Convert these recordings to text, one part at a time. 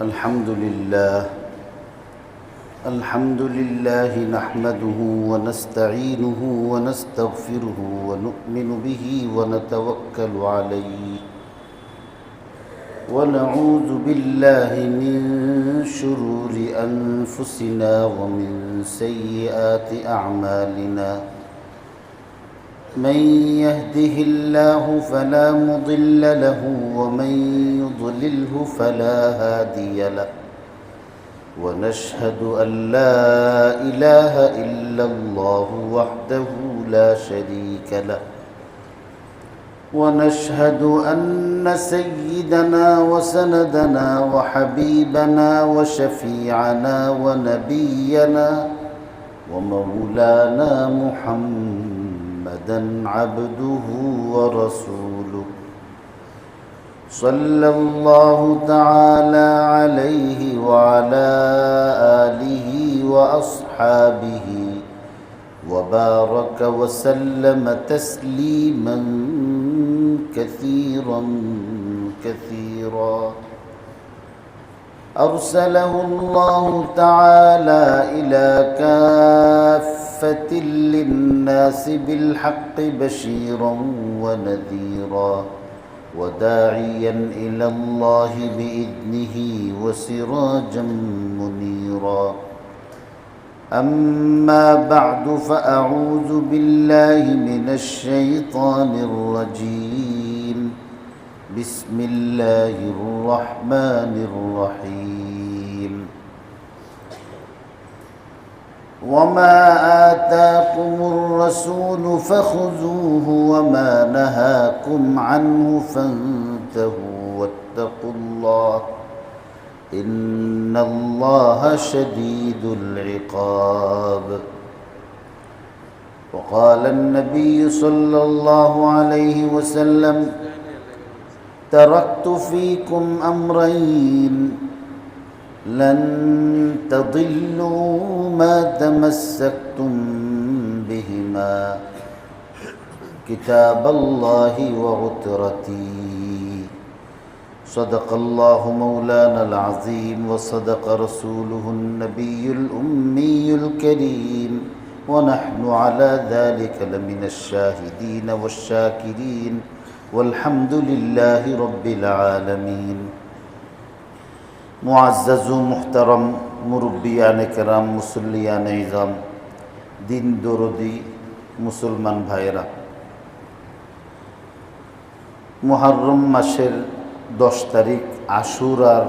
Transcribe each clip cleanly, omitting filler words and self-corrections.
الحمد لله نحمده ونستعينه ونستغفره ونؤمن به ونتوكل عليه ونعوذ بالله من شرور أنفسنا ومن سيئات أعمالنا من يهده الله فلا مضل له ومن يضلله فلا هادي له ونشهد أن لا إله إلا الله وحده لا شريك له ونشهد أن سيدنا وسندنا وحبيبنا وشفيعنا ونبينا ومولانا محمدا عبده ورسوله صلى الله تعالى عليه وعلى آله وأصحابه وبارك وسلم تسليما كثيرا كثيرا أرسله الله تعالى إلى كافة للناس بالحق بشيرا ونذيرا وداعيا إلى الله بإذنه وسراجا منيرا أما بعد فأعوذ بالله من الشيطان الرجيم بسم الله الرحمن الرحيم وما آتاكم الرسول فخذوه وما نهاكم عنه فانتهوا واتقوا الله إن الله شديد العقاب وقال النبي صلى الله عليه وسلم تركت فيكم أمرين لن تضلوا ما تمسكتم بهما كتاب الله وعترتي صدق الله مولانا العظيم وصدق رسوله النبي الأمي الكريم ونحن على ذلك لمن الشاهدين والشاكرين والحمد لله رب العالمين মুআজ্জাজ ও মুহতারাম মুরব্বিয়ানে কেরাম মুসল্লিয়ানে ইজাম দিন দরদি মুসলমান ভাইয়েরা, মুহররম মাসের 10 তারিখ আশুরার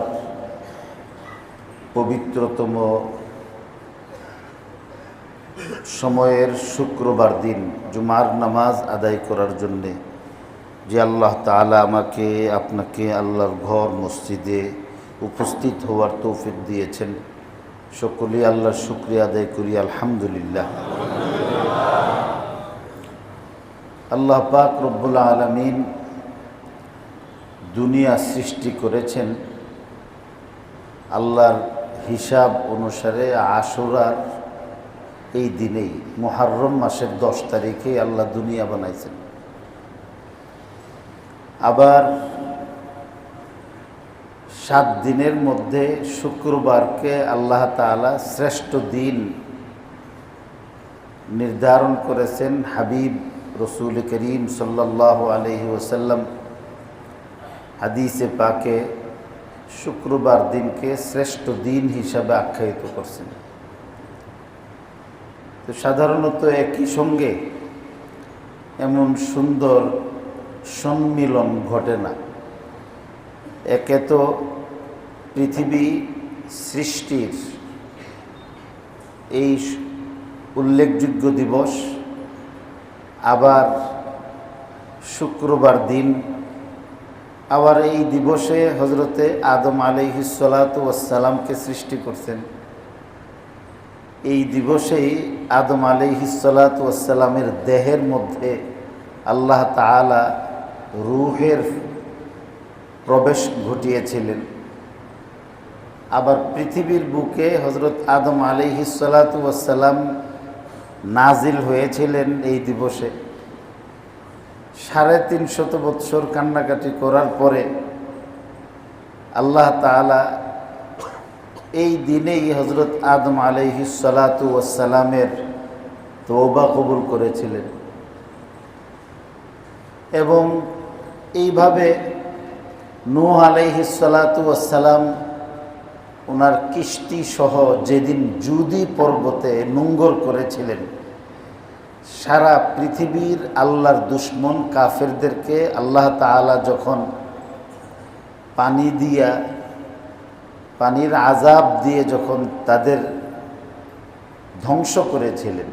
পবিত্রতম সময়ের শুক্রবার দিন জুমার নামাজ আদায় করার জন্যে যে আল্লাহ তাআলা আমাকে আপনাকে আল্লাহর ঘর মসজিদে উপস্থিত হওয়ার তৌফিক দিয়েছেন, সকলেই আল্লাহর শুকরিয়া আদায় করি আলহামদুলিল্লাহ। আল্লাহ পাক রব্বুল আলামিন দুনিয়া সৃষ্টি করেছেন আল্লাহর হিসাব অনুসারে আশুরার এই দিনেই, মুহররম মাসের 10 তারিখে আল্লাহ দুনিয়া বানাইছেন। আবার 7 দিনের মধ্যে শুক্রবারকে আল্লাহ তাআলা শ্রেষ্ঠ দিন নির্ধারণ করেছেন। হাবিব রসুল করিম সাল্লাল্লাহু আলাইহি ওয়াসাল্লাম হাদিসে পাকে শুক্রবার দিনকে শ্রেষ্ঠ দিন হিসাবে আখ্যায়িত করছেন। তো সাধারণত একই সঙ্গে এমন সুন্দর সম্মিলন ঘটে না। একে তো পৃথিবী সৃষ্টির এই উল্লেখযোগ্য দিবস, আবার শুক্রবার দিন, আবার এই দিবসে হজরতে আদম আলাইহিস সালাতু ওয়াস সালামকে সৃষ্টি করছেন। এই দিবসেই আদম আলাইহিস সালাতু ওয়াস সালামের দেহের মধ্যে আল্লাহ তাআলা রূহের প্রবেশ ঘটিয়েছিলেন। আবার পৃথিবীর বুকে হজরত আদম আলাইহিস সালাতু ওয়াস সালাম নাজিল হয়েছিলেন এই দিবসে। 350 বৎসর কান্নাকাটি করার পরে আল্লাহ তাআলা এই দিনেই হজরত আদম আলাইহিস সালাতু ওয়াস সালামের তওবা কবুল করেছিলেন এবং এইভাবে নূহ আলাইহিস সালাতু ওয়াস সালাম ওনার কিস্তি সহ যেদিন জুদি পর্বতে নোঙ্গর করেছিলেন, সারা পৃথিবীর আল্লাহর দুশ্মন কাফেরদেরকে আল্লাহ তাআলা যখন পানির আযাব দিয়ে যখন তাদের ধ্বংস করেছিলেন,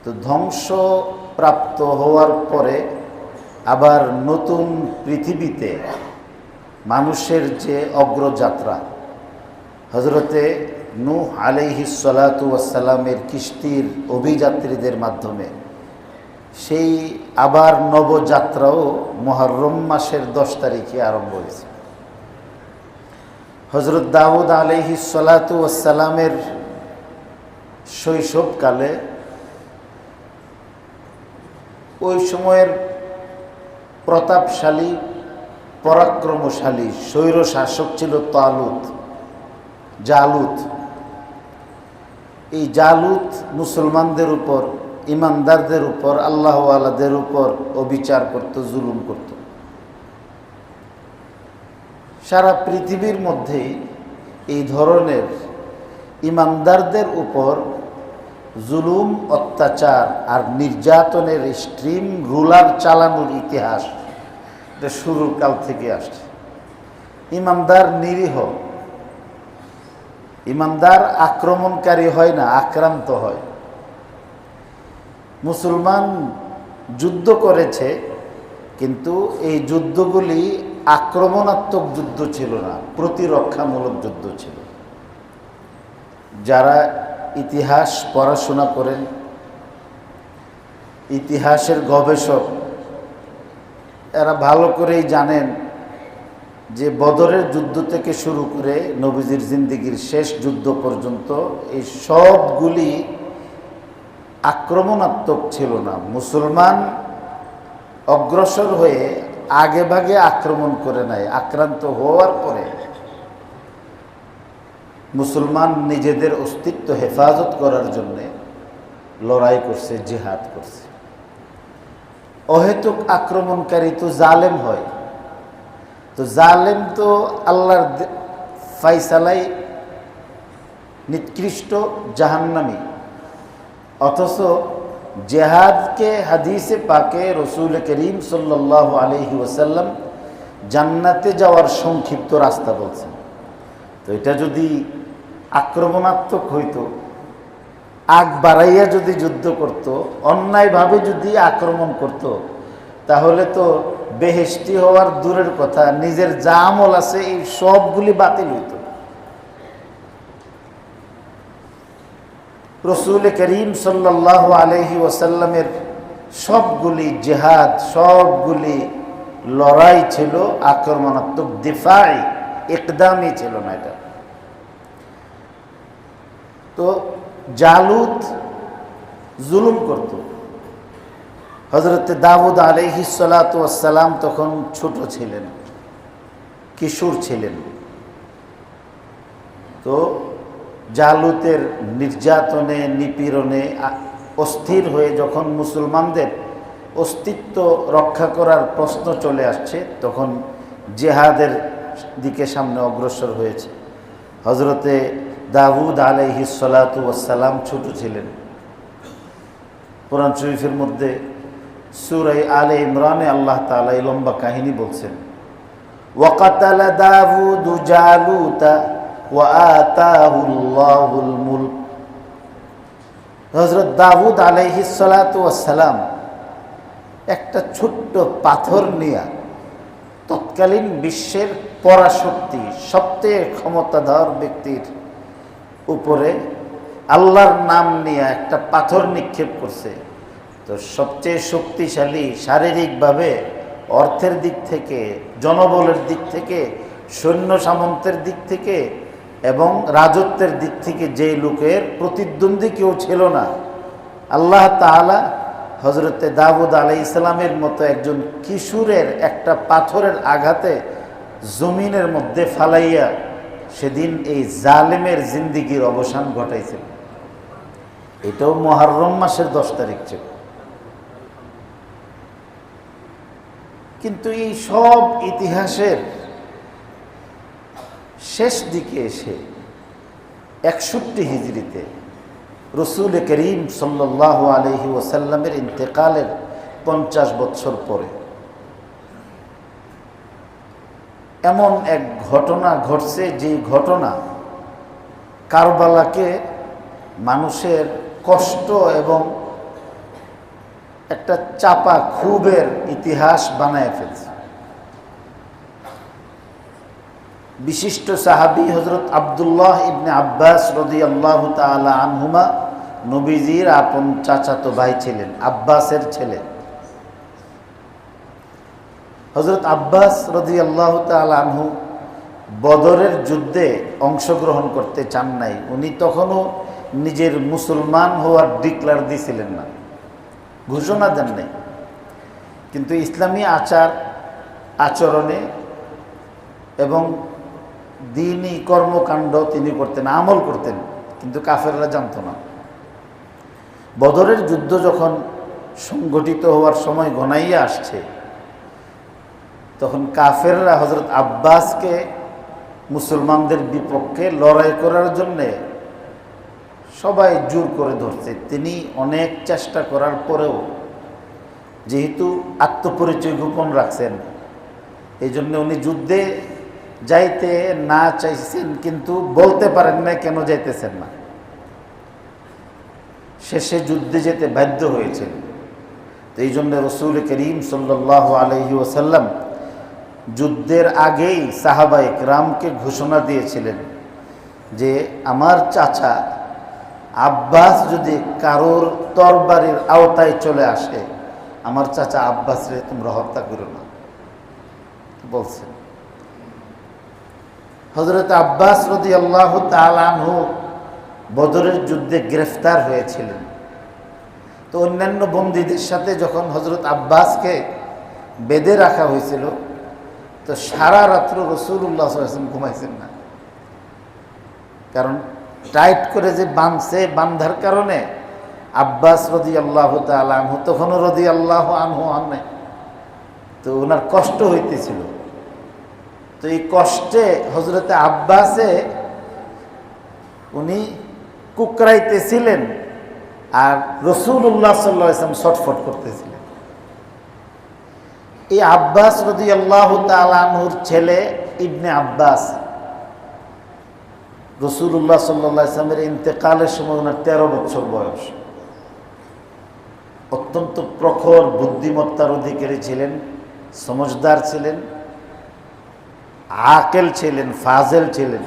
তো ধ্বংসপ্রাপ্ত হওয়ার পরে আবার নতুন পৃথিবীতে মানুষের যে অগ্রযাত্রা, হজরতে নূহ আলাইহিস সালাতু ওয়াস সালামের কিস্তির অভিযাত্রীদের মাধ্যমে সেই আবার নবযাত্রাও মুহররম মাসের 10 তারিখে আরম্ভ হয়েছে। হজরত দাউদ আলাইহিস সালাতু ওয়াস সালামের শৈশবকালে ওই সময়ের প্রতাপশালী পরাক্রমশালী স্বৈর শাসক ছিল জালুত। এই জালুত মুসলমানদের উপর, ইমানদারদের উপর, আল্লাহওয়ালাদের উপর অবিচার করত, জুলুম করত। সারা পৃথিবীর মধ্যে এই ধরনের ইমানদারদের উপর জুলুম, অত্যাচার আর নির্যাতনের স্ট্রিম রুলার চালানোর ইতিহাস এটা শুরুর কাল থেকে আসছে। ইমানদার নিরীহ, ইমানদার আক্রমণকারী হয় না, আক্রান্ত হয়। মুসলমান যুদ্ধ করেছে, কিন্তু এই যুদ্ধগুলি আক্রমণাত্মক যুদ্ধ ছিল না, প্রতিরক্ষামূলক যুদ্ধ ছিল। যারা ইতিহাস পড়াশোনা করেন, ইতিহাসের গবেষক, এরা ভালো করেই জানেন যে বদরের যুদ্ধ থেকে শুরু করে নবীজির জিন্দেগির শেষ যুদ্ধ পর্যন্ত এই সবগুলি আক্রমণাত্মক ছিল না। মুসলমান অগ্রসর হয়ে আগে ভাগে আক্রমণ করে নাই, আক্রান্ত হওয়ার পরে মুসলমান নিজেদের অস্তিত্ব হেফাজত করার জন্যে লড়াই করছে, জিহাদ করছে। অহেতুক আক্রমণকারী তো জালেম হয়, তো জালেম তো আল্লাহর ফাইসালাই নিকৃষ্ট জাহান্নামী। অথচ জেহাদকে হাদিসে পাকে রসুল করিম সাল্লাল্লাহু আলাইহি ওয়াসাল্লাম জান্নাতে যাওয়ার সংক্ষিপ্ত রাস্তা বলছেন। তো এটা যদি আক্রমণাত্মক হইতো, আগ বাড়াইয়া যদি যুদ্ধ করত, অন্যায়ভাবে যদি আক্রমণ করত, তাহলে তো বেহেশতি হওয়ার দূরের কথা, নিজের যা আমল আছে এই সবগুলি বাতিল হইত। রসুল করিম সাল্লাল্লাহু আলাইহি ওয়াসাল্লামের সবগুলি জিহাদ, সবগুলি লড়াই ছিল আক্রমণাত্মক, দিফাই, ইকদামই ছিল না এটা। তো জালুত জুলুম করত। হযরত দাউদ আলাইহিস সালাতু ওয়াস সালাম তখন ছোট ছিলেন, কিশোর ছিলেন। তো জালুতের নির্যাতনে, নিপীড়নে অস্থির হয়ে যখন মুসলমানদের অস্তিত্ব রক্ষা করার প্রশ্ন চলে আসছে, তখন জিহাদের দিকে সামনে অগ্রসর হয়েছে। হযরতে দাউদ আলাইহিস সালাতু ওয়াস সালাম ছোট ছিলেন। কোরআন শরীফের মধ্যে সূরা আলে ইমরানে আল্লাহ তাআলা এই লম্বা কাহিনী বলছেন, ওয়াকাতালা দাউদু জালুতা ওয়া আতাহুল্লাহুল মুলক। হযরত দাউদ আলাইহিস সালাতু ওয়াস সালাম একটা ছোট্ট পাথর নিয়ে তৎকালীন বিশ্বের পরাশক্তি, সবচেয়ে ক্ষমতাধর ব্যক্তির উপরে আল্লাহর নাম নিয়ে একটা পাথর নিক্ষেপ করছে। তো সবচেয়ে শক্তিশালী শারীরিকভাবে, অর্থের দিক থেকে, জনবলের দিক থেকে, সৈন্য সামন্তের দিক থেকে এবং রাজত্বের দিক থেকে যে লোকের প্রতিদ্বন্দ্বী কেউ ছিল না, আল্লাহ তাআলা হযরতে দাউদ আলাইহিস সালামের মতো একজন কিশোরের একটা পাথরের আঘাতে জমিনের মধ্যে ফালাইয়া সেদিন এই জালেমের জিন্দিগির অবসান ঘটাইছিল। এটাও মুহররম মাসের 10 তারিখ ছিল। কিন্তু এই সব ইতিহাসের শেষ দিকে এসে 61 হিজরিতে রসুল করিম সাল্লাল্লাহু আলাইহি ওয়াসাল্লামের ইন্তেকালের 50 বছর পরে এমন এক ঘটনা ঘটছে, যে ঘটনা কারবালাকে মানুষের কষ্ট এবং একটা চাপা ক্ষোভের ইতিহাস বানায় ফেলছে। বিশিষ্ট সাহাবী হযরত আব্দুল্লাহ ইবনে আব্বাস রাদিয়াল্লাহু তাআলা আনহুমা নবীজির আপন চাচাতো ভাই ছিলেন, আব্বাসের ছেলে। হযরত আব্বাস রাদিয়াল্লাহু তাআলা আনহু বদরের যুদ্ধে অংশগ্রহণ করতে চান নাই। উনি তখনও নিজের মুসলমান হওয়ার ডিক্লার দিয়েছিলেন না, ঘোষণা দেন নাই। কিন্তু ইসলামী আচরণে এবং দ্বীনি কর্মকাণ্ড তিনি করতেন, আমল করতেন, কিন্তু কাফেররা জানত না। বদরের যুদ্ধ যখন সংগঠিত হওয়ার সময় ঘনাইয়া আসছে, তখন কাফেররা হযরত আব্বাসকে মুসলমানদের বিপক্ষে লড়াই করার জন্যে সবাই জোর করে ধরছে। তিনি অনেক চেষ্টা করার পরেও, যেহেতু আত্মপরিচয় গোপন রাখছেন, এই জন্য উনি যুদ্ধে যাইতে না চাইছেন, কিন্তু বলতে পারেন না কেন যাইতেছেন না। শেষে যুদ্ধে যেতে বাধ্য হয়েছেন। তো এই জন্য রসুল করিম সাল্লাল্লাহু আলাইহি ওয়াসাল্লাম যুদ্ধের আগেই সাহাবায়ে কেরামকে ঘোষণা দিয়েছিলেন যে আমার চাচা আব্বাস যদি কারোর তরবারির আওতায় চলে আসে, আমার চাচা আব্বাসরে তোমরা হত্যা করো না, বলছেন। হযরত আব্বাস রাদিয়াল্লাহু তাআলা আনহু বদরের যুদ্ধে গ্রেফতার হয়েছিলেন। তো অন্যান্য বন্দীদের সাথে যখন হযরত আব্বাসকে বেঁধে রাখা হয়েছিল, তো সারা রাত্র রাসূলুল্লাহ সাল্লাল্লাহু আলাইহি ওয়াসাল্লাম ঘুমাইছেন না। কারণ টাইট করে যে বাঁধছে, বান্ধার কারণে আব্বাস রাদিয়াল্লাহু তাআলা আনহু তখনও রাদিয়াল্লাহু আনহু হন নাই, তো ওনার কষ্ট হইতেছিল। তো এই কষ্টে হযরতে আব্বাসে উনি কুকরাইতেছিলেন, আর রাসূলুল্লাহ সাল্লাল্লাহু আলাইহি ওয়াসাল্লাম ছটফট করতেছিলেন। এই আব্বাস রাদিয়াল্লাহু তাআলা আনহুর ছেলে ইবনে আব্বাস, রাসূলুল্লাহ সাল্লাল্লাহু আলাইহি ওয়াসাল্লামের ইন্তেকালের সময় ওনার 13 বছর বয়স। অত্যন্ত প্রখর বুদ্ধিমত্তার অধিকারী ছিলেন, সমঝদার ছিলেন, আকেল ছিলেন, ফাজেল ছিলেন।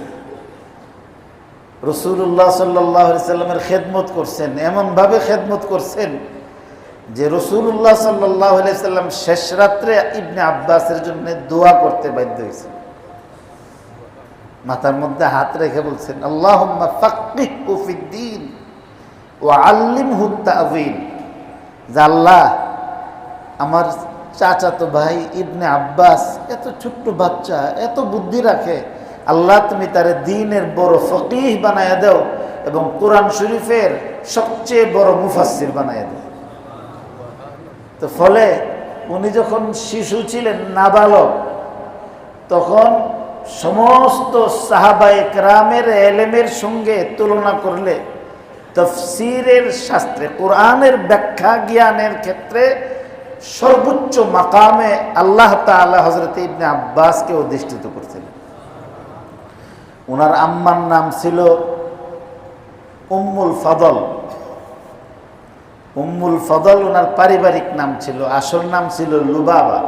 রাসূলুল্লাহ সাল্লাল্লাহু আলাইহি ওয়াসাল্লামের খেদমত করছেন, এমনভাবে খেদমত করছেন যে রাসূলুল্লাহ সাল্লাল্লাহু আলাইহি ওয়াসাল্লাম শেষ রাত্রে ইবনে আব্বাসের জন্য দোয়া করতে বাধ্য হয়েছেন। মাথার মধ্যে হাত রেখে বলছেন, আল্লাহুম্মা ফাক্কিহহু ফিদ্দীন ওয়া আল্লিমহু তা'ওয়ীল। যে আল্লাহ, আমার চাচাতো ভাই ইবনে আব্বাস এত ছোট্ট বাচ্চা, এত বুদ্ধি রাখে, আল্লাহ তুমি তারে দ্বীনের বড় ফকিহ বানায়া দাও এবং কোরআন শরীফের সবচেয়ে বড় মুফাসসির বানায়া দাও। তো ফলে উনি যখন শিশু ছিলেন, নাবালক, তখন সমস্ত সাহাবায়ে কেরামের এলেমের সঙ্গে তুলনা করলে তাফসীরের শাস্ত্রে, কোরআনের ব্যাখ্যা জ্ঞানের ক্ষেত্রে সর্বোচ্চ মাকামে আল্লাহ তাআলা হযরত ইবনে আব্বাসকে অধিষ্ঠিত করছিলেন। ওনার আম্মার নাম ছিল উম্মুল ফদল। উম্মুল ফদল ওনার পারিবারিক নাম ছিল, আসল নাম ছিল লুবাবা।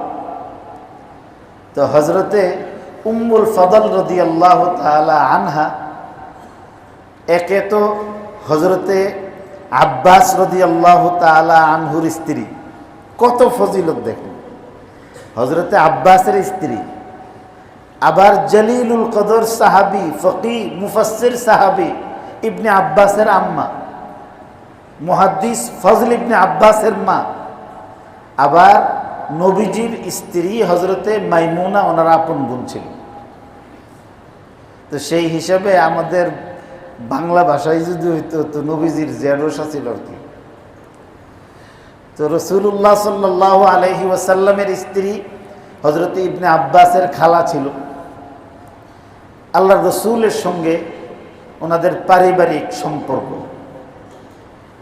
তো হযরতে উম্মুল ফদল রাদিয়াল্লাহু তাআলা আনহা একে তো হযরতে আব্বাস রাদিয়াল্লাহু তাআলা আনহুর স্ত্রী, কত ফজিলত দেখেন, হযরতে আব্বাসের স্ত্রী, আবার জলিলুল কদর সাহাবী, ফকিহ, মুফাসসির সাহাবী ইবনে আব্বাসের আম্মা, মুহাদ্দিস ফজল ইবনে আব্বাসের মা, আবার নবীজির স্ত্রী হযরতে মাইমুনা ওনার আপন বোন ছিল। তো সেই হিসাবে আমাদের বাংলা ভাষায় যদি হইতো তো নবীজির জেরোসা ছিল আর কি। তো রাসূলুল্লাহ সাল্লাল্লাহু আলাইহি ওয়াসাল্লামের স্ত্রী হযরত ইবনে আব্বাসের খালা ছিল। আল্লাহর রাসূলের সঙ্গে ওনাদের পারিবারিক সম্পর্ক।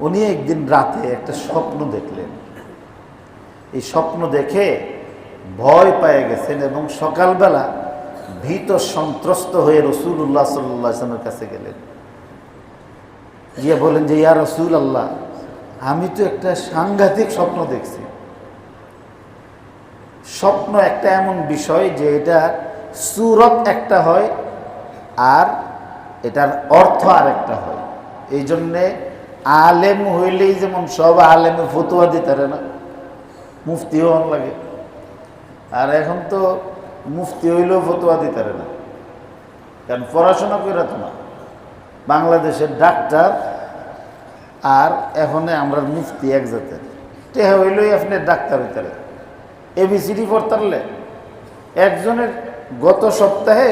উনি একদিন রাতে একটা স্বপ্ন দেখলেন। এই স্বপ্ন দেখে ভয় পেয়ে গেছেন এবং সকালবেলা ভীত সন্ত্রস্ত হয়ে রাসূলুল্লাহ সাল্লাল্লাহু আলাইহি ওয়াসাল্লামের কাছে গেলেন। গিয়ে বলেন যে ইয়া রাসূলুল্লাহ, আমি তো একটা সাংঘাতিক স্বপ্ন দেখছি। স্বপ্ন একটা এমন বিষয় যে এটা সূরত একটা হয় আর এটার অর্থ আর একটা হয়। এই জন্যে আলেম হইলেই যেমন সব আলেমে ফতোয়া দিতে পারে না, মুফতিও লাগে। আর এখন তো মুফতি হইলেও ফতোয়া দিতে পারে না, কারণ পড়াশোনা করে তো না। বাংলাদেশের ডাক্তার আর এখন আমরা মুফতি এক জাতের। টেহা হইলেই আপনি ডাক্তার হইতে পারে, এবিসিডি পড়তে পারলে। একজনের গত সপ্তাহে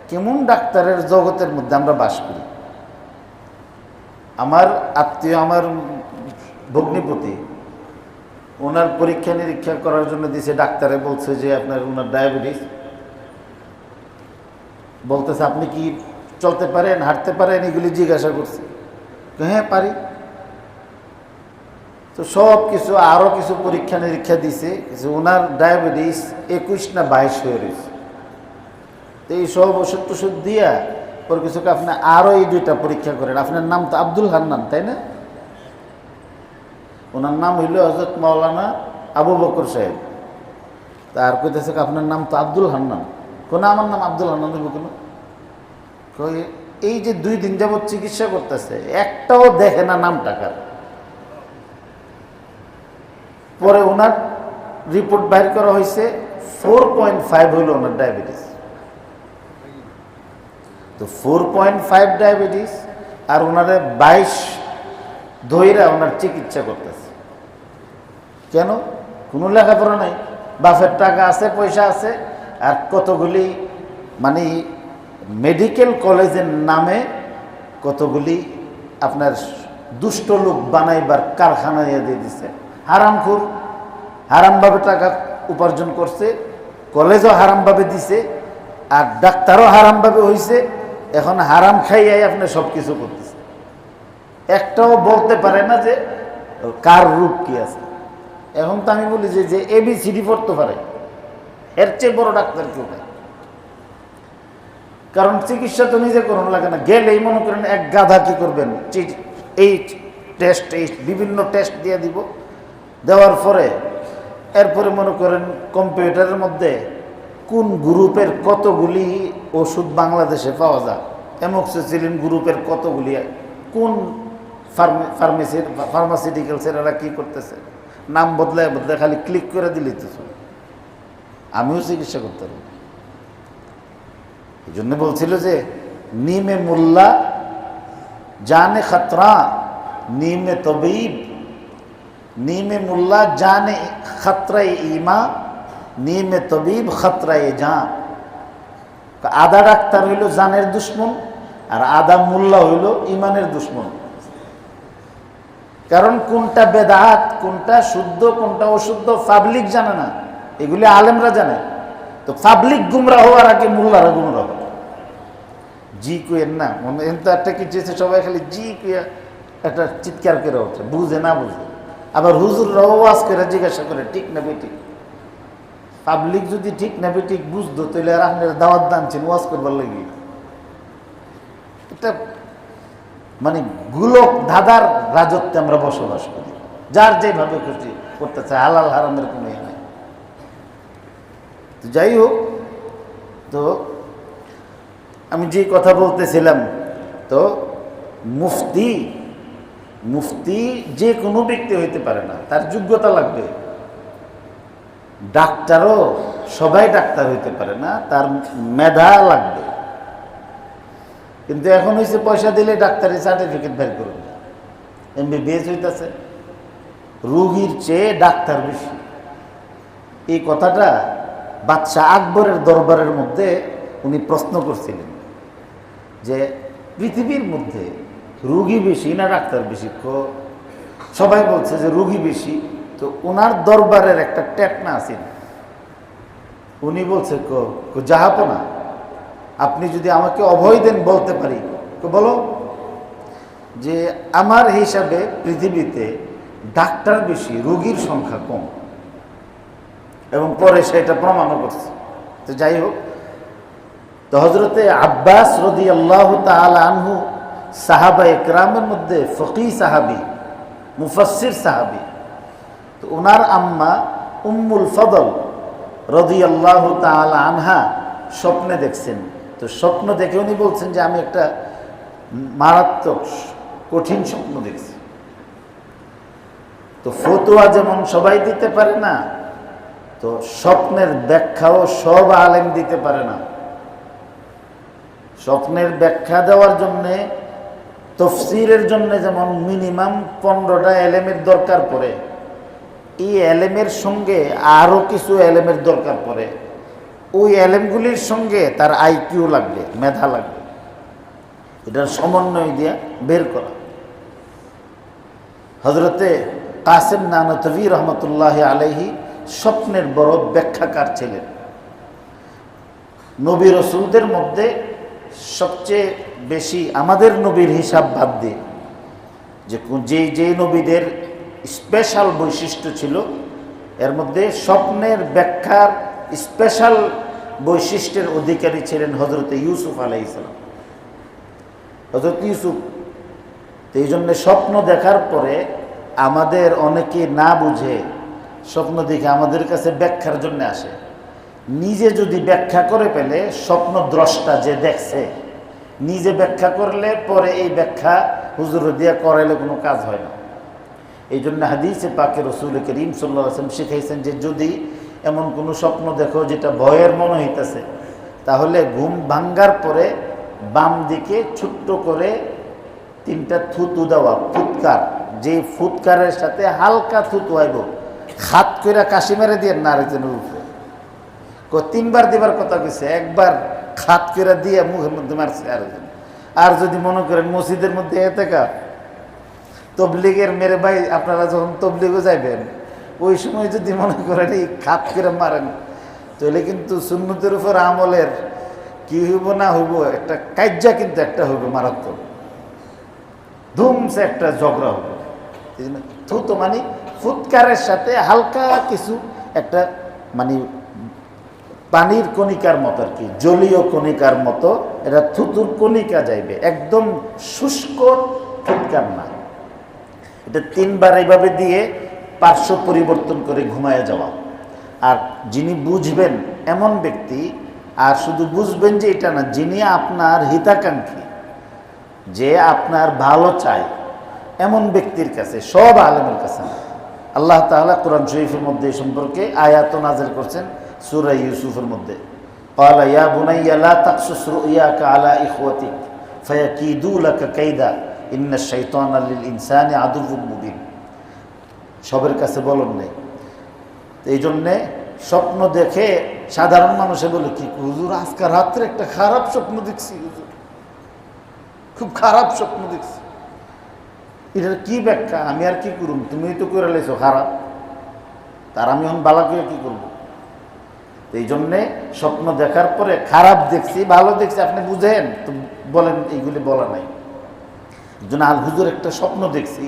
কেমন ডাক্তারের জগতের মধ্যে আমরা বাস করি। আমার আত্মীয়, আমার ভগ্নিপতি, ওনার পরীক্ষা নিরীক্ষা করার জন্য দিয়েছে। ডাক্তারে বলছে যে আপনার ওনার ডায়াবেটিস। বলতেছে আপনি কি চলতে পারেন, হাঁটতে পারেন, এগুলি জিজ্ঞাসা করছে। হ্যাঁ পারি। তো সব কিছু আরও কিছু পরীক্ষা নিরীক্ষা দিছে। কিছু ওনার ডায়াবেটিস 21 না 22 হয়ে রয়েছে। তো এই সব ওষুধ টষুধ দিয়া পর কিছুকে আপনি আরও এই 2টা পরীক্ষা করেন। আপনার নাম তো আব্দুল হান্নান, তাই না? ওনার নাম হইল হযরত মাওলানা আবু বকর সাহেব। তার কইতেছে আপনার নাম তো আব্দুল হান্নান। কোনো আমার নাম আব্দুল হান্নান হইব কেন? এই যে 2 দিন যাবৎ চিকিৎসা করতেছে, একটাও দেখে না নাম টাকার। পরে ওনার রিপোর্ট বাইর করা হয়েছে 4.5 হইল ওনার ডায়াবেটিস। তো 4.5 ডায়াবেটিস আর ওনারে 22 ধইরা ওনার চিকিৎসা করতেছে। কেন? কোনো লেখাপড়া নাই, বাপের টাকা আছে, পয়সা আছে, আর কতগুলি মানে মেডিকেল কলেজের নামে কতগুলি আপনার দুষ্ট লোক বানাইবার কারখানা দিয়ে দিচ্ছে। হারামখোর, হারামভাবে টাকা উপার্জন করছে, কলেজও হারামভাবে দিছে, আর ডাক্তারও হারামভাবে হয়েছে। এখন হারাম খাইয়াই আপনি সব কিছু করতেছে। একটাও বলতে পারে না যে কার রূপ কি আছে। এখন তো আমি বলি যে এবিসিডি পড়তে পারে, এর চেয়ে বড় ডাক্তার কেউ নাই। কারণ চিকিৎসা তো নিজে করুন লাগে না। গেলেই মনে করেন এক গাধা কি করবেন, এই টেস্ট, এই বিভিন্ন টেস্ট দিয়ে দিব। দেওয়ার পরে এরপরে মনে করেন কম্পিউটারের মধ্যে কোন গ্রুপের কতগুলি ওষুধ বাংলাদেশে পাওয়া যায়, অ্যামোক্সিসিলিন গ্রুপের কতগুলি, কোন ফার্মাসিউটিক্যালসের এরা কী করতেছে, নাম বদলায় বদলায় খালি ক্লিক করে দিলেই তো। আমিও চিকিৎসা করতে পারি। এই জন্য বলছিল যে নিমে মোল্লা জানে খতরা, নিমে তবিব, নিমে মোল্লা জানে খতরায় ইমা, নিমে তবিব খতরায় জান। আধা ডাক্তার হইল জানের দুশ্মন, আর আধা মোল্লা হইল ইমানের দুশ্মন। কারণ কোনটা বেদাত, কোনটা শুদ্ধ, কোনটা অশুদ্ধ পাবলিক জানে না, এগুলি আলেমরা জানে। তো পাবলিক গুমরা হওয়ার আগে মোল্লারা গুমরা হবে। জি কুয়েন না, মনে তো একটা কি চেয়েছে, সবাই খালি জি কুয়া একটা চিৎকার করে ওঠে, বুঝে না বুঝে। আবার হুজুররাও ওয়াজ করে জিজ্ঞাসা করে ঠিক না বেঠিক। পাবলিক যদি ঠিক না বেঠিক বুঝতো তাহলে আর আপনারা দাওয়াত দানছেন ওয়াজ করবার লাগি। এটা মানে গুলক ধাঁধার রাজত্বে আমরা বসবাস করি, যার যেভাবে খুশি করতে চায়, হালাল হারামের কোনো ইয়ে নাই। তো যাই হোক, তো আমি যে কথা বলতেছিলাম, তো মুফতি মুফতি যে কোনো ব্যক্তি হইতে পারে না, তার যোগ্যতা লাগবে। ডাক্তারও সবাই ডাক্তার হইতে পারে না, তার মেধা লাগবে। কিন্তু এখন হয়েছে পয়সা দিলে ডাক্তারি সার্টিফিকেট বের করবে, এমবিবিএস হইতেছে, রোগীর চেয়ে ডাক্তার বেশি। এই কথাটা বাদশাহ আকবরের দরবারের মধ্যে উনি প্রশ্ন করছিলেন যে পৃথিবীর মধ্যে রুগী বেশি না ডাক্তার বেশি? সবাই বলছে যে রুগী বেশি। তো ওনার দরবারের একটা টেকনা আছে, উনি বলছে জাহাপনা, আপনি যদি আমাকে অভয় দেন বলতে পারি। বলো যে আমার হিসাবে পৃথিবীতে ডাক্তার বেশি, রোগীর সংখ্যা কম, এবং পরে সেটা প্রমাণও করছে। তো যাই হোক, তো হজরতে আব্বাস রাদিয়াল্লাহু তাআলা আনহু সাহাবা একরামের মধ্যে ফকিহ সাহাবী, মুফাসসির সাহাবী। তো ওনার আম্মা উম্মুল ফদল রাদিয়াল্লাহু তাআলা আনহা স্বপ্নে দেখছেন। তো স্বপ্ন দেখে উনি বলছেন যে আমি একটা মারাত্মক কঠিন স্বপ্ন দেখছি। তো ফতোয়া যেমন সবাই দিতে পারে না, তো স্বপ্নের ব্যাখ্যাও সব আলেম দিতে পারে না। স্বপ্নের ব্যাখ্যা দেওয়ার জন্যে, তফসিরের জন্য যেমন মিনিমাম 15টা এলেমের দরকার পড়ে, এই এলেমের সঙ্গে আরও কিছু এলেমের দরকার পড়ে। ওই এলেমগুলির সঙ্গে তার আইকিউ লাগবে, মেধা লাগবে, এটার সমন্বয় দিয়া বের করা। হজরতে কাসেম নানতভী রহমতুল্লাহ আলাইহি স্বপ্নের বড় ব্যাখ্যাকার ছিলেন। নবী রসুলদের মধ্যে সবচেয়ে বেশি, আমাদের নবীর হিসাব বাদ দিয়ে, যে নবীদের স্পেশাল বৈশিষ্ট্য ছিল, এর মধ্যে স্বপ্নের ব্যাখ্যার স্পেশাল বৈশিষ্ট্যের অধিকারী ছিলেন হজরতে ইউসুফ আলাইহিস সালাম। হজরত ইউসুফ, তো এই জন্যে স্বপ্ন দেখার পরে আমাদের অনেকে না বুঝে স্বপ্ন দেখে আমাদের কাছে ব্যাখ্যার জন্য আসে। নিজে যদি ব্যাখ্যা করে পেলে, স্বপ্ন দ্রষ্টা যে দেখছে নিজে ব্যাখ্যা করলে পরে এই ব্যাখ্যা হুজুর দিয়া করাইলে কোনো কাজ হয় না। এই জন্য হাদিসে পাকে রাসূল করিম সাল্লাল্লাহু আলাইহি ওয়াসাল্লাম শিখাইছেন যে যদি এমন কোনো স্বপ্ন দেখো যেটা ভয়ের মনে হইতেছে, তাহলে ঘুম ভাঙ্গার পরে বাম দিকে ছোট্ট করে 3টা থুতু দেওয়া, ফুৎকার, যে ফুৎকারের সাথে হালকা থুতু আইব, হাত করে কাশি মেরে দিয়ে না আরেকজনের উপরে 3বার দিবার কথা কইছে, একবার খাত করে দিয়ে মুখের মধ্যে মারছে আরেকজন। আর যদি মনে করেন মসজিদের মধ্যে এতেকাফ, তবলিগের মেরে ভাই, আপনারা যখন তবলিগও যাইবেন ওই সময় যদি মনে করেন এই খাত করে মারেন, তাহলে কিন্তু সুন্নতের উপর আমলের কি হইব না হইব, একটা কাজ্যা কিন্তু একটা হইব মারাত্মক, ধুমসে একটা ঝগড়া হবে। থুতো মানে ফুৎকারের সাথে হালকা কিছু একটা, মানে পানির কণিকার মতো আর কি, জলীয় কণিকার মতো, এটা থুতুর কণিকা যাইবে, একদম শুষ্ক ফুৎকার না। এটা 3বার এইভাবে দিয়ে পার্শ্ব পরিবর্তন করে ঘুমায় যাওয়া। আর যিনি বুঝবেন এমন ব্যক্তি, আর শুধু বুঝবেন যে এটা না, যিনি আপনার হিতাকাঙ্ক্ষী, যে আপনার ভালো চায়, এমন ব্যক্তির কাছে, সব আলেমের কাছে না। আল্লাহ তাআলা কোরআন শরীফের মধ্যে এই সম্পর্কে আয়াত নাযিল করছেন সূরা ইউসুফের মধ্যে। ক্বালা ইয়া বুনাইয়া লা তাকসুস রুয়াকা আলা ইখওয়াতিক ফায়াকিদু লাকা কাইদা ইন্নাশ শাইতানা লিল ইনসানি আদুউম মুবিন। সবের কাছে বলেন নাই। এই জন্যে স্বপ্ন দেখে সাধারণ মানুষে বলে কি, হুজুর আজকে রাত্রে একটা খারাপ স্বপ্ন দেখছি, হুজুর খুব খারাপ স্বপ্ন দেখছি। এটার কি ব্যাখ্যা? আমি আর কি করুম, তুমি তো করে লাইছো খারাপ, তার আমি এখন বালা করে কি করবো? এই জন্যে স্বপ্ন দেখার পরে খারাপ দেখছি, ভালো দেখছি, আপনি বুঝেন তো বলেন, এইগুলি বলা নাই। এই জন্য আল হুজুর একটা স্বপ্ন দেখছি,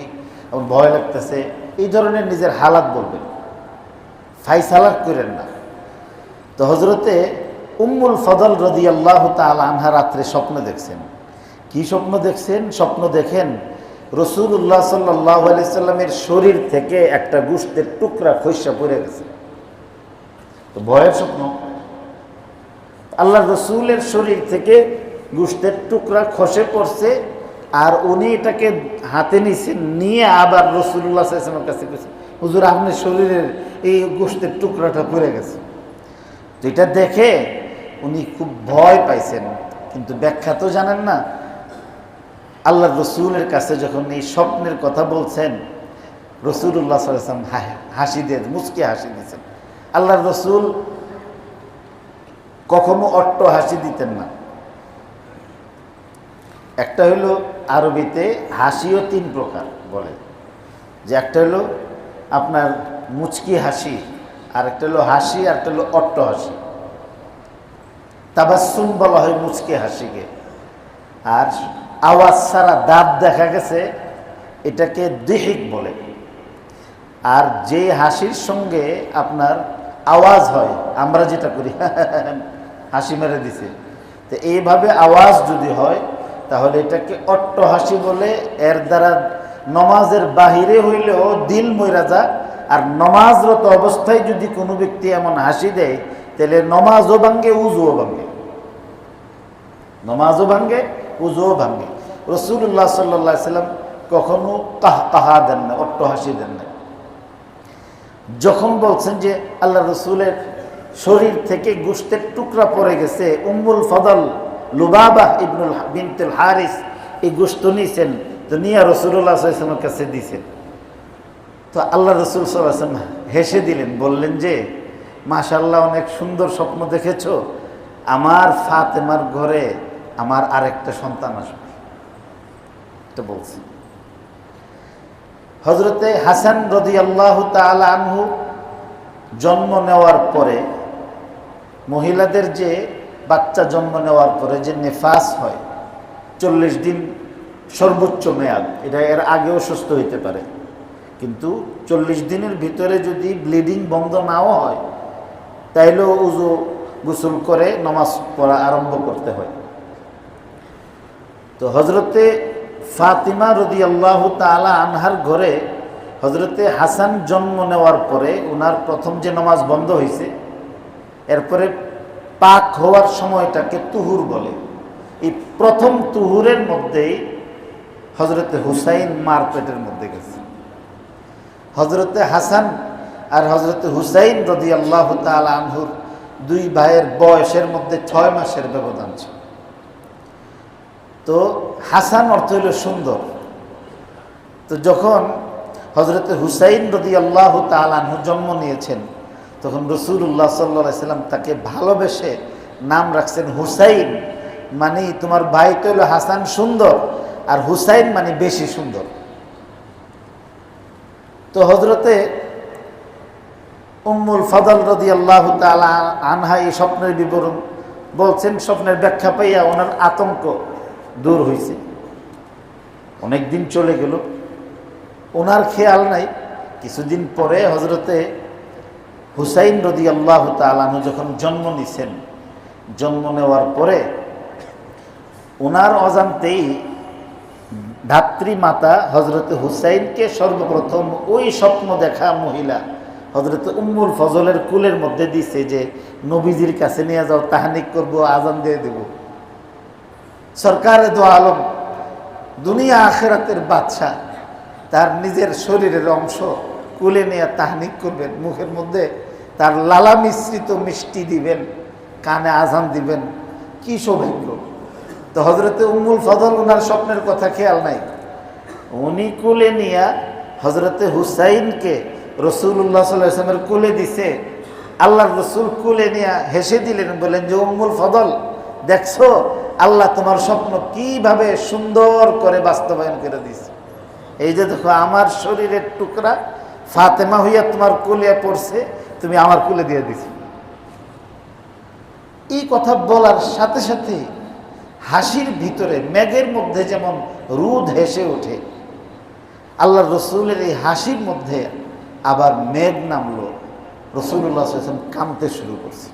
আমার ভয় লাগতেছে, এই ধরনের নিজের হালাত বলবেন, ফাইসালাত করেন না। তো হজরতে উম্মুল ফদল রাদিয়াল্লাহু তাআলা আনহা রাত্রে স্বপ্ন দেখছেন। কি স্বপ্ন দেখছেন? স্বপ্ন দেখেন রাসূলুল্লাহ সাল্লাল্লাহু আলাইহি সাল্লামের শরীর থেকে একটা গোশতের টুকরা খসে পড়ে গেছে। তো ভয়ের স্বপ্ন, আল্লাহ রসুলের শরীর থেকে গোশতের টুকরা খসে পড়ছে, আর উনি এটাকে হাতে নিছেন, নিয়ে আবার রাসূলুল্লাহ সাল্লাল্লাহু আলাইহি ওয়াসাল্লামের কাছে গেছে, হুজুর আপনার শরীরের এই গোশতের টুকরাটা পড়ে গেছে। তো এটা দেখে উনি খুব ভয় পাইছেন, কিন্তু ব্যাখ্যা তো জানেন না। আল্লাহ রসুলের কাছে যখন এই স্বপ্নের কথা বলছেন, রাসূলুল্লাহ সাল্লাল্লাহু আলাইহি ওয়াসাল্লাম হাসি দিয়ে, মুচকি হাসি দিয়েছেন। আল্লাহর রসুল কখনো অট্ট হাসি দিতেন না। একটা হলো আরবিতে হাসিও তিন প্রকার বলে, যে একটা হলো আপনার মুচকি হাসি, আর একটা হলো হাসি, আর একটা হলো অট্ট হাসি। তাবাসসুম বলা হয় মুচকি হাসিকে, আর আওয়াজ ছাড়া দাঁত দেখা গেছে এটাকে দিহিক বলে। আর যে হাসির সঙ্গে আপনার আওয়াজ হয়, আমরা যেটা করি হাসি মেরে দিছে, তো এইভাবে আওয়াজ যদি হয় তাহলে এটাকে অট্ট হাসি বলে। এর দ্বারা নমাজের বাহিরে হইলেও দিল মইরা যা, আর নমাজরত অবস্থায় যদি কোনো ব্যক্তি এমন হাসি দেয় তাহলে নমাজও ভাঙ্গে, উজুও ভাঙ্গে, নমাজও ভাঙ্গে, উজুও ভাঙ্গে। রাসূলুল্লাহ সাল্লাল্লাহু আলাইহি সাল্লাম কখনো কাহা দেন না, অট্ট হাসি দেন না। যখন বলছেন যে আল্লাহ রসুলের শরীর থেকে গোশতের টুকরা পড়ে গেছে, উম্মুল ফদল লুবাবাহ ইবনুল বিনতুল হারিস এই গোশত নিয়েছেন, তো নিয়ে রাসূলুল্লাহ সাল্লাল্লাহু আলাইহি ওয়াসাল্লামের কাছে দিয়েছেন। তো আল্লাহ রসুল সাল্লাল্লাহু আলাইহি ওয়াসাল্লাম হেসে দিলেন, বললেন যে মাশাআল্লাহ, অনেক সুন্দর স্বপ্ন দেখেছো, আমার ফাতেমার ঘরে আমার আরেকটা সন্তান আসবে, এটা বলছি। হযরতে হাসান রাদিয়াল্লাহু তাআলা আনহু জন্ম নেওয়ার পরে, মহিলাদের যে বাচ্চা জন্ম নেওয়ার পরে যে নেফাস হয় 40 দিন সর্বোচ্চ মেয়াদ, এটা এর আগেও সুস্থ হইতে পারে, কিন্তু 40 দিনের ভিতরে যদি ব্লিডিং বন্ধ নাও হয় তাইলেও উযু গোসল করে নামাজ পড়া আরম্ভ করতে হয়। তো হযরতে ফাতিমা রাদিয়াল্লাহু তাআলা আনহার ঘরে হযরতে হাসান জন্ম নেওয়ার পরে ওনার প্রথম যে নামাজ বন্ধ হয়েছে, এরপরে পাক হওয়ার সময়টাকে তুহুর বলে। এই প্রথম তুহুরের মধ্যেই হযরতে হুসাইন মার পেটের মধ্যে গেছে। হযরতে হাসান আর হযরতে হুসাইন রাদিয়াল্লাহু তাআলা আনহুর দুই ভাইয়ের বয়সের মধ্যে 6 মাসের ব্যবধান ছিল। তো হাসান অর্থ হইল সুন্দর। তো যখন হযরতে হুসাইন রাদিয়াল্লাহু তাআলা আনহু জন্ম নিয়েছেন, তখন রাসূলুল্লাহ সাল্লাল্লাহু আলাইহি সাল্লাম তাকে ভালোবেসে নাম রাখছেন হুসাইন, মানে তোমার ভাই তো হলো হাসান সুন্দর, আর হুসাইন মানে বেশি সুন্দর। তো হযরতে উম্মুল ফদল রাদিয়াল্লাহু তাআলা আনহা এই স্বপ্নের বিবরণ বলছেন। স্বপ্নের ব্যাখ্যা পাইয়া ওনার আতঙ্ক দূর হয়েছে। অনেক দিন চলে গেল, ওনার খেয়াল নাই। কিছুদিন পরে হযরতে হুসাইন রাদিয়াল্লাহু তাআলা আনহু যখন জন্ম নিছেন, জন্ম নেওয়ার পরে ওনার অজান্তেই ধাত্রীমাতা হযরতে হুসাইনকে সর্বপ্রথম ওই স্বপ্ন দেখা মহিলা হযরতে উম্মুল ফজলের কুলের মধ্যে দিছে যে নবীজির কাছে নিয়ে যাও, তাহনিক করব, আজান দিয়ে দেব। সরকারে দো আলম, দুনিয়া আখিরাতের বাদশা, তার নিজের শরীরের অংশ কুলে নিয়ে তাহনিক করবেন, মুখের মধ্যে তার লালা মিশ্রিত মিষ্টি দিবেন, কানে আজান দিবেন, কি সৌভাগ্য। তো হযরতে উম্মুল ফজল ওনার স্বপ্নের কথা খেয়াল নাই, উনি কুলে নিয়ে হযরতে হুসাইনকে রাসূলুল্লাহ সাল্লাল্লাহু আলাইহি ওয়াসাল্লামের কুলে দিছে। আল্লাহর রাসূল কুলে নিয়ে হেসে দিলেন, বলেন যে উম্মুল ফজল, দেখছো আল্লাহ তোমার স্বপ্ন কিভাবে সুন্দর করে বাস্তবায়ন করে দিছে। এই যে দেখো আমার শরীরের টুকরা ফাতেমা হইয়া তোমার কুলে পড়ছে, তুমি আমার কুলে দিয়ে দিছো। এই কথা বলার সাথে সাথে হাসির ভিতরে মেঘের মধ্যে যেমন রোদ হেসে ওঠে, আল্লাহর রসুলের এই হাসির মধ্যে আবার মেঘ নামলো। রাসূলুল্লাহ সাল্লাল্লাহু আলাইহি ওয়াসাল্লাম কাঁদতে শুরু করছে।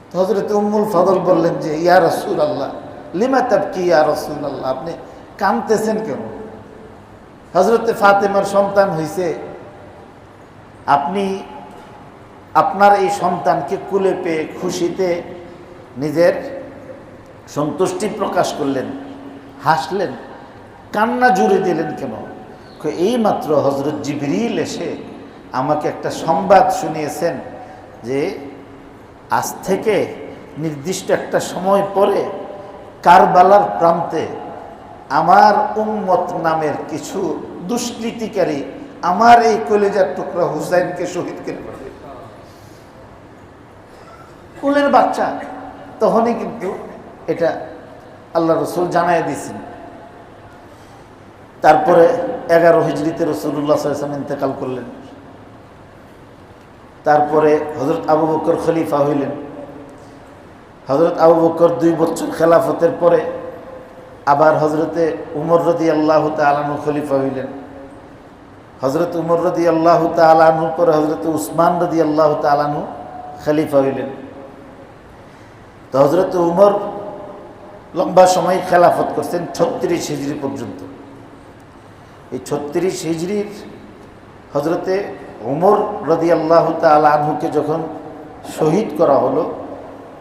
তো হযরত উম্মুল ফজল বললেন যে ইয়া রাসূলুল্লাহ, লিমা তাবকি ইয়া রাসূলুল্লাহ, আপনি কাঁদতেছেন কেন? হযরতে ফাতেমার সন্তান হইছে, আপনি আপনার এই সন্তানকে কুলে পেয়ে খুশিতে নিজের সন্তুষ্টি প্রকাশ করলেন, হাসলেন, কান্না জুড়ে দিলেন কেন? এই মাত্র হযরত জিবরিল এসে আমাকে একটা সংবাদ শুনিয়েছেন যে আজ থেকে নির্দিষ্ট একটা সময় পরে কারবালার প্রান্তে আমার উম্মত নামের কিছু দুষ্কৃতিকারী আমার এই কলিজার টুকরা হুসাইনকে শহীদ করে ফেলবে। কুলের বাচ্চা, তখনই কিন্তু এটা আল্লাহ রসুল জানাই দিয়েছেন। তারপরে 11 হিজরিতে রাসূলুল্লাহ সাল্লাল্লাহু আলাইহি ওয়াসাল্লাম ইন্তেকাল করলেন। তারপরে হযরত আবু বকর খলিফা হইলেন। হযরত আবু বকর 2 বছর খেলাফতের পরে আবার হযরতে উমর রাদিয়াল্লাহু তাআলা আনহু খলিফা হইলেন। হযরত উমর রাদিয়াল্লাহু তাআলা আনহুর পরে হযরত উসমান রাদিয়াল্লাহু তাআলা আনহু খলিফা হইলেন। তো হযরত উমর লম্বা সময় খেলাফত করছেন 36 হিজরি পর্যন্ত। এই 36 হিজরির হযরতে উমর রাদিয়াল্লাহু তাআলা আনহুকে যখন শহীদ করা হলো,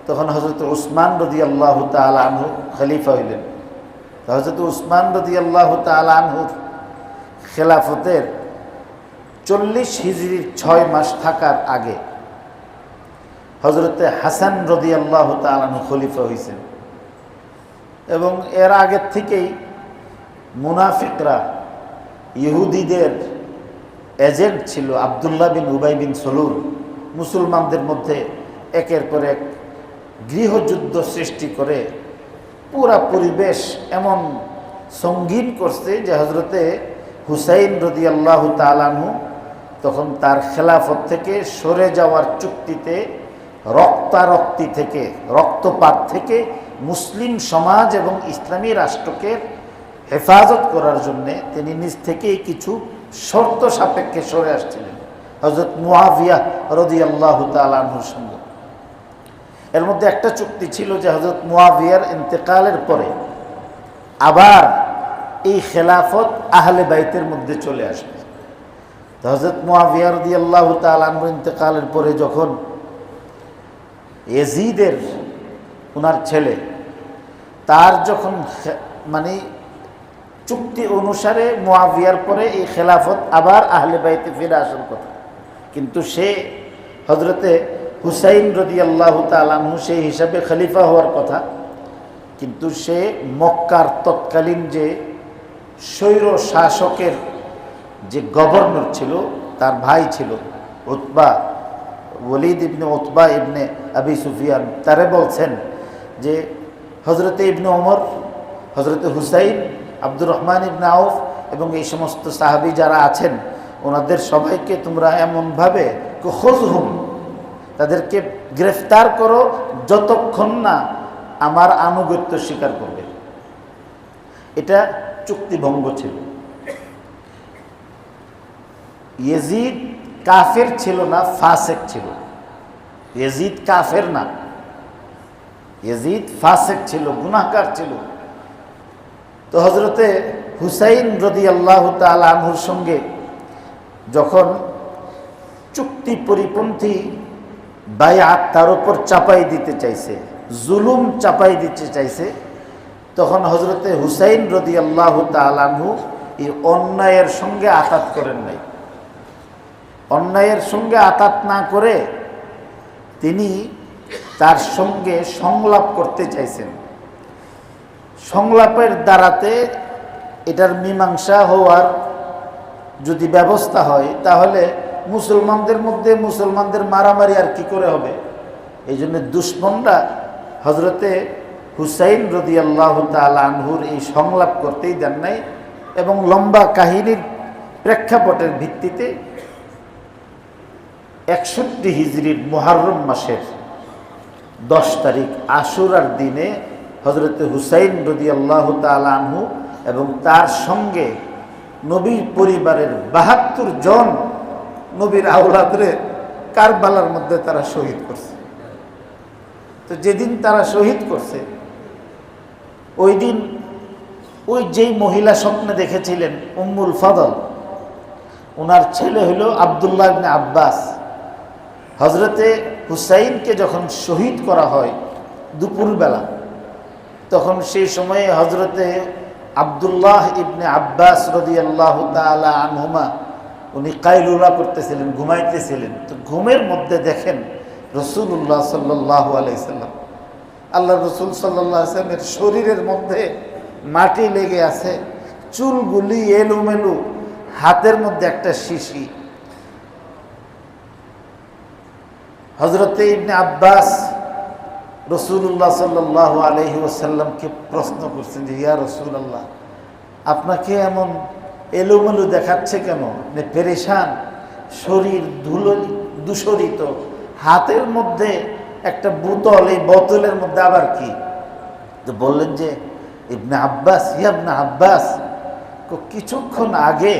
তখন হযরত উসমান রাদিয়াল্লাহু তাআলা আনহু খলিফা হইলেন। হযরত উসমান রাদিয়াল্লাহু তাআলা আনহুর খেলাফতের 40 হিজরির 6 মাস থাকার আগে হযরতে হাসান রাদিয়াল্লাহু তাআলা আনহু খলিফা হয়েছেন। এবং এর আগের থেকেই মুনাফিকরা ইহুদিদের এজেন্ট ছিল। আব্দুল্লাহ বিন উবাই বিন সলুল মুসলমানদের মধ্যে একের পর এক গৃহযুদ্ধ সৃষ্টি করে পুরা পরিবেশ এমন সঙ্গীন করছে যে হযরতে হুসাইন রাদিয়াল্লাহু তাআলা আনহু তখন তার খেলাফত থেকে সরে যাওয়ার চুক্তিতে রক্তারক্তি থেকে, রক্তপাত থেকে মুসলিম সমাজ এবং ইসলামী রাষ্ট্রকে হেফাজত করার জন্যে তিনি নিজ থেকেই কিছু শর্ত সাপেক্ষে সরে আসছিলেন হযরত মুআবিয়া রাদিয়াল্লাহু তাআলা আনহুর সঙ্গে। এর মধ্যে একটা চুক্তি ছিল যে হযরত মুআবিয়ার ইন্তেকালের পরে আবার এই খেলাফত আহলে বাইতের মধ্যে চলে আসবে। তো হযরত মুআবিয়া রাদিয়াল্লাহু তাআলা আনহুর ইন্তেকালের পরে যখন ইয়াজিদের ওনার ছেলে তার যখন মানে চুক্তি অনুসারে মুআবিয়ার পরে এই খেলাফত আবার আহলে বাইতে ফিরে আসার কথা, কিন্তু সে হযরতে হুসাইন রাদিয়াল্লাহু তাআলা আনহু সেই হিসাবে খলিফা হওয়ার কথা, কিন্তু সে মক্কার তৎকালীন যে স্বৈর শাসকের যে গভর্নর ছিল তার ভাই ছিল উতবা, ওয়ালিদ ইবনে উতবা ইবনে আবি সুফিয়ান, তারে বলছেন যে হযরতে ইবনে ওমর, হযরতে হুসাইন, আব্দুর রহমান ইবনে আউফ এবং এই সমস্ত সাহাবী যারা আছেন ওনাদের সবাইকে তোমরা এমনভাবে খুযহুম, তাদেরকে গ্রেফতার করো যতক্ষণ না আমার আনুগত্য স্বীকার করবে। এটা চুক্তিভঙ্গ ছিল। ইয়াজিদ কাফের ছিল না, ফাসেক ছিল। ইয়াজিদ কাফের না, ইয়াজিদ ফাসেক ছিল, গুনাহগার ছিল। তো হযরতে হুসাইন রাদিয়াল্লাহু তাআলা আনহুর সঙ্গে যখন চুক্তি পরিপন্থী বায়াত তার উপর চাপাই দিতে চাইছে, জুলুম চাপাই দিতে চাইছে, তখন হযরতে হুসাইন রাদিয়াল্লাহু তাআলা আনহু এই অন্যায়ের সঙ্গে আঘাত করেন নাই। অন্যায়ের সঙ্গে আঘাত না করে তিনি তার সঙ্গে সংলাপ করতে চাইছেন। সংলাপের দ্বারাতে এটার মীমাংসা হওয়ার যদি ব্যবস্থা হয় তাহলে মুসলমানদের মধ্যে মুসলমানদের মারামারি আর কি করে হবে। এই জন্য দুশমনরা হযরতে হুসাইন রাদিয়াল্লাহু তাআলা আনহুর এই সংলাপ করতেই দেন নাই এবং লম্বা কাহিনীর প্রেক্ষাপটের ভিত্তিতে 61 হিজরির মুহররম মাসের 10 তারিখ আশুরার দিনে হযরতে হুসাইন রাদিয়াল্লাহু তাআলা আনহু এবং তার সঙ্গে নবীর পরিবারের 72 জন নবীর আওলাদরে কারবালার মধ্যে তারা শহীদ করছে। তো যেদিন তারা শহীদ করছে ওই দিন ওই যেই মহিলা স্বপ্নে দেখেছিলেন উম্মুল ফদল, ওনার ছেলে হলো আব্দুল্লাহ ইবনে আব্বাস। হযরতে হুসাইনকে যখন শহীদ করা হয় দুপুরবেলা, তখন সেই সময়ে হযরতে আব্দুল্লাহ ইবনে আব্বাস রাদিয়াল্লাহু তাআলা আনহুমা উনি কাইলুলা করতেছিলেন, ঘুমাইতেছিলেন। তো ঘুমের মধ্যে দেখেন রাসূলুল্লাহ সাল্লাল্লাহু আলাইহি সাল্লাম, আল্লাহ রাসূল সাল্লাল্লাহু আলাইহি সাল্লামের শরীরের মধ্যে মাটি লেগে আছে, চুলগুলি এলোমেলো, হাতের মধ্যে একটা শিশি। হযরতে ইবনে আব্বাস রাসূলুল্লাহ সাল্লাল্লাহু আলাইহি ওয়াসাল্লামকে প্রশ্ন করছেন যে ইয়া রাসূলুল্লাহ, আপনাকে এমন এলোমেলো দেখাচ্ছে কেন, পেরেশান, শরীর দূষরিত, হাতের মধ্যে একটা বোতল, এই বোতলের মধ্যে আবার কি? তো বললেন যে ইবনে আব্বাস, ইয়া ইবনে আব্বাস, কিছুক্ষণ আগে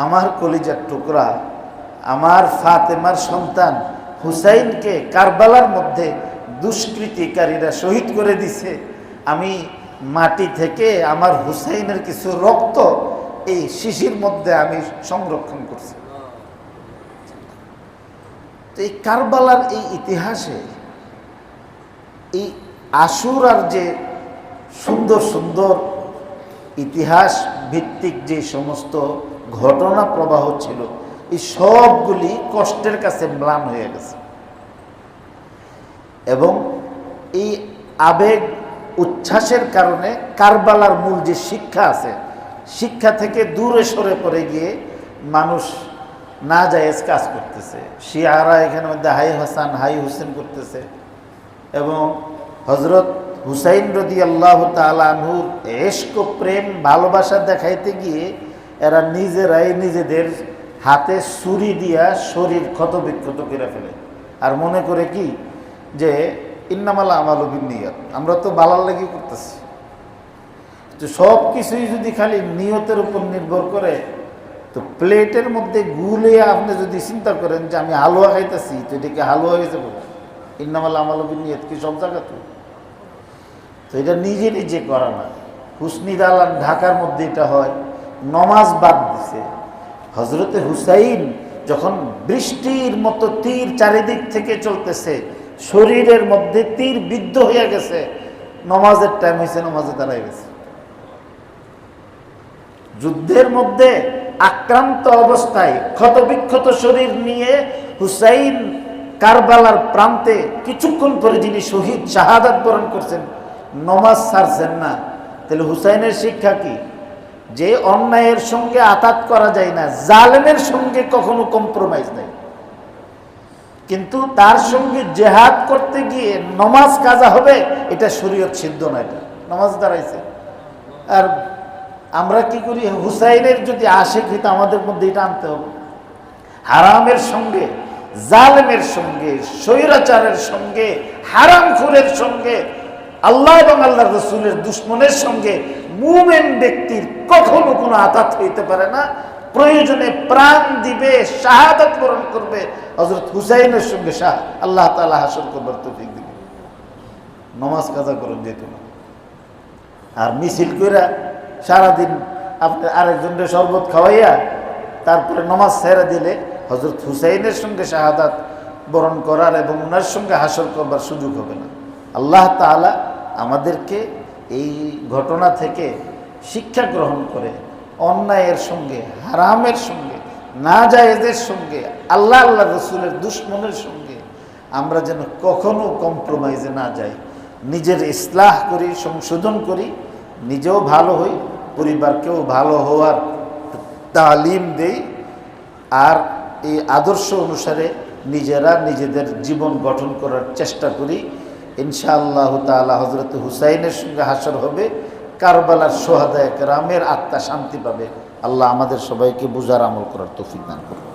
আমার কলিজার টুকরা, আমার ফাতেমার সন্তান হুসাইনকে কারবালার মধ্যে দুষ্কৃতিকারীরা শহীদ করে দিছে। আমি মাটি থেকে আমার হুসাইনের কিছু রক্ত এই শিশির মধ্যে আমি সংরক্ষণ করছি। তো এই কারবালার এই ইতিহাসে এই আশুরার যে সুন্দর সুন্দর ইতিহাস ভিত্তিক যে সমস্ত ঘটনা প্রবাহ ছিল, এই সবগুলি কষ্টের কাছে ম্লান হয়ে গেছে। এবং এই আবেগ উচ্ছ্বাসের কারণে কারবালার মূল যে শিক্ষা আছে, শিক্ষা থেকে দূরে সরে পড়ে গিয়ে মানুষ না জায়েজ কাজ করতেছে। শিয়ারা এখানে মধ্যে হাই হাসান হাই হুসেন করতেছে এবং হজরত হুসাইন রাদিয়াল্লাহু তাআলা আনহুর ইশক প্রেম ভালোবাসা দেখাইতে গিয়ে এরা নিজেরাই নিজেদের হাতে ছুরি দিয়া শরীর ক্ষতবিক্ষত করে ফেলে। আর মনে করে কি যে ইন্নামাল আমালু বিন্নিয়াত, আমরা তো ভালোর লাগি করতেছি। তো সব কিছুই যদি খালি নিয়তের উপর নির্ভর করে, তো প্লেটের মধ্যে গুলে আপনি যদি চিন্তা করেন যে আমি হালুয়া খাইতেছি, তো এটাকে হালুয়া হয়ে যাবে। ইন্নামাল আমালু বিন্নিয়াত কি সব জায়গা? তো এটা নিজে নিজে করা না। হুসনি দালান ঢাকার মধ্যে এটা হয়, নমাজ বাদ দিছে। হজরতে হুসাইন যখন বৃষ্টির মতো তীর চারিদিক থেকে চলতেছে, শরীরের মধ্যে তীর বিদ্ধ হয়ে গেছে, নমাজের টাইম হয়েছে, নমাজে দাঁড়ায় গেছে। যুদ্ধের মধ্যে আক্রান্ত অবস্থায় ক্ষতবিক্ষত শরীর নিয়ে হুসাইন কারবালার প্রান্তে কিছুক্ষণ পরে যিনি শহীদ শাহাদাত বরণ করছেন, নমাজ ছাড়ছেন না। তাহলে হুসাইনের শিক্ষা কি? যে অন্যায়ের সঙ্গে আঘাত করা যায় না, জালেমের সঙ্গে কখনো কম্প্রোমাইজ নাই, কিন্তু তার সঙ্গে জেহাদ করতে গিয়ে নমাজ কাজা হবে, এটা শরীয়ত সিদ্ধ না। এটা নমাজ দাঁড়াইছে। আর আমরা কি করি? হুসাইনের যদি আশিক হইতো আমাদের মধ্যে এটা আনতে হবে। হারামের সঙ্গে, জালেমের সঙ্গে, স্বৈরাচারের সঙ্গে, হারামখোরের সঙ্গে, আল্লাহ এবং আল্লাহর রাসূলের দুশমনের সঙ্গে মুমিন ব্যক্তির কখনো কোনো আঘাত হইতে পারে না। প্রয়োজনে প্রাণ দিবে, শাহাদাত বরণ করবে। হযরত হুসাইনের সঙ্গে আল্লাহ তাআলা হাসর করবার তৌফিক দিবে। নমাজ কাজা করুন যেত না। আর মিছিল কইরা সারাদিন আপনি আরেকজনের শরবত খাওয়াইয়া তারপরে নমাজ ছেড়ে দিলে হযরত হুসাইনের সঙ্গে শাহাদাত বরণ করার এবং ওনার সঙ্গে হাসর করবার সুযোগ হবে না। আল্লাহ তাআলা আমাদেরকে এই ঘটনা থেকে শিক্ষা গ্রহণ করে অন্যায়ের সঙ্গে, হারামের সঙ্গে, নাজায়েজের সঙ্গে, আল্লাহ আল্লাহ রাসূলের দুশমনের সঙ্গে আমরা যেন কখনো কম্প্রোমাইজে না যাই। নিজের ইসলাহ করি, সংশোধন করি, নিজেও ভালো হই, পরিবারকেও ভালো হওয়ার তালিম দেই, আর এই আদর্শ অনুসারে নিজেরা নিজেদের জীবন গঠন করার চেষ্টা করি। ইনশাআল্লাহ তাআলা হযরত হুসাইনের সঙ্গে হাসর হবে, কারবালার শুহাদায়ে কেরামের আত্মা শান্তি পাবে। আল্লাহ আমাদের সবাইকে বুঝার আমল করার তৌফিক দান করুন।